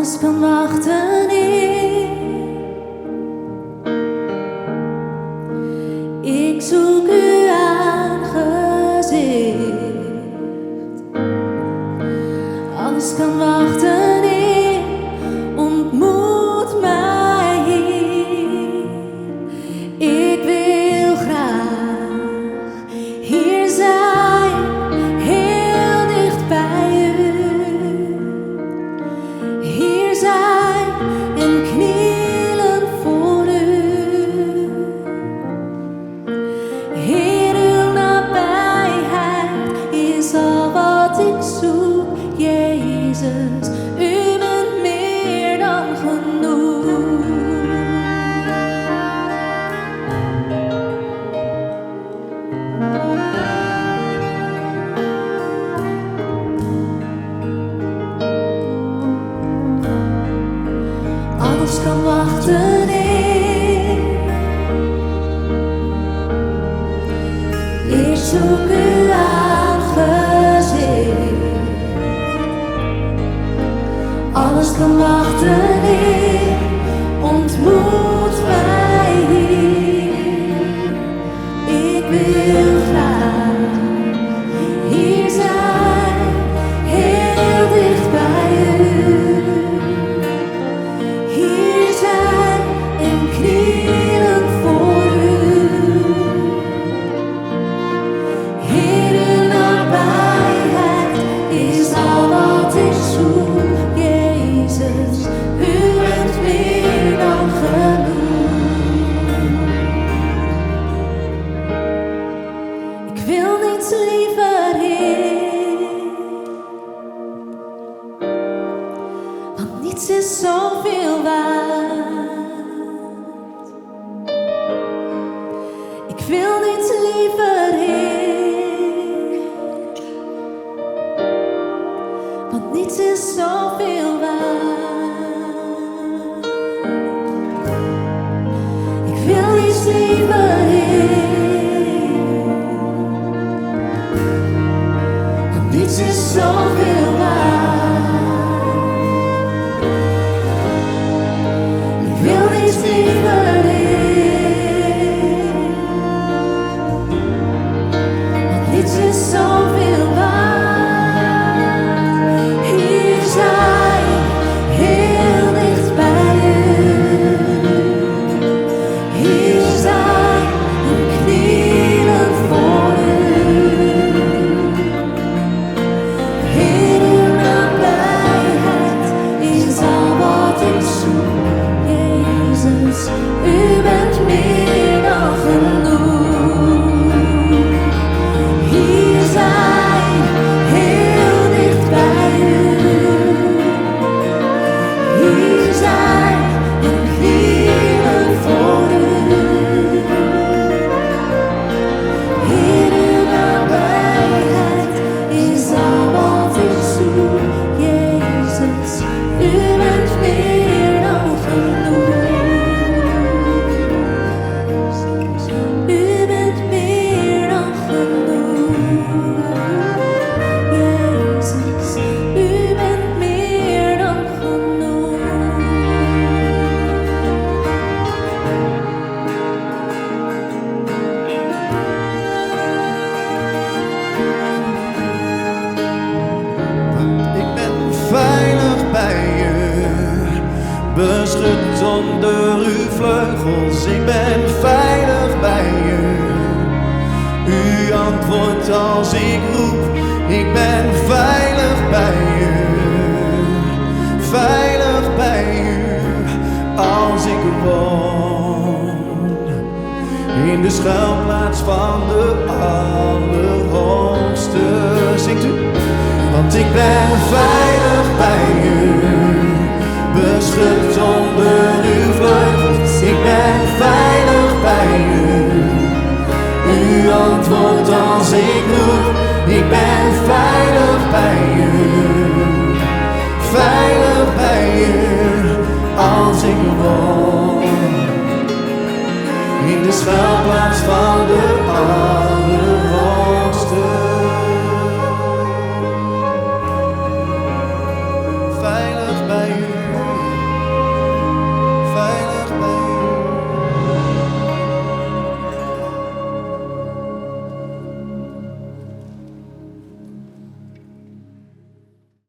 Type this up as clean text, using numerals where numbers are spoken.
Alles kan wachten, ik zoek uw aangezicht. Alles kan wachten, ontmoet mij hier. Ik wil graag hier zijn, heel dicht bij u. Hier zijn en knielen voor u. Heer, uw nabijheid is al wat ik zoek, Jezus. U bent meer dan genoeg. Alles kan wachten, ik zoek uw aangezicht. Alles kan wachten, ontmoet mij hier. Ik wil graag hier zijn, heel dicht bij u. Hier zijn en knielen voor u. Heer, uw nabijheid is al wat ik zoek, Jezus. U bent meer dan genoeg. Ik wil niets liever, Heer, want niets is zoveel waard. Ik wil niets liever, Heer, want niets is zoveel waard. Ik wil niets liever, Heer, want niets is zoveel waard. Ik wil niets liever, Heer, want niets is zoveel waard. Hier zijn, heel dicht bij u. Hier zijn en knielen voor u. Heer, uw nabijheid is al wat ik zoek, Jezus. U bent meer dan genoeg. Hier zijn, heel dicht bij u. Hier zijn en knielen voor u. Heer, uw nabijheid is al wat ik zoek, Jezus. U bent meer dan genoeg. U bent meer dan genoeg, Jezus. U bent meer dan genoeg. Ik ben veilig bij je, beschut onder uw vleugels. Ik ben veilig bij je. U antwoordt als ik roep. Ik ben veilig bij je, veilig bij u. Als ik woon in de schuilplaats van de Allerhoogste. Zingt u? Want ik ben veilig bij u, beschut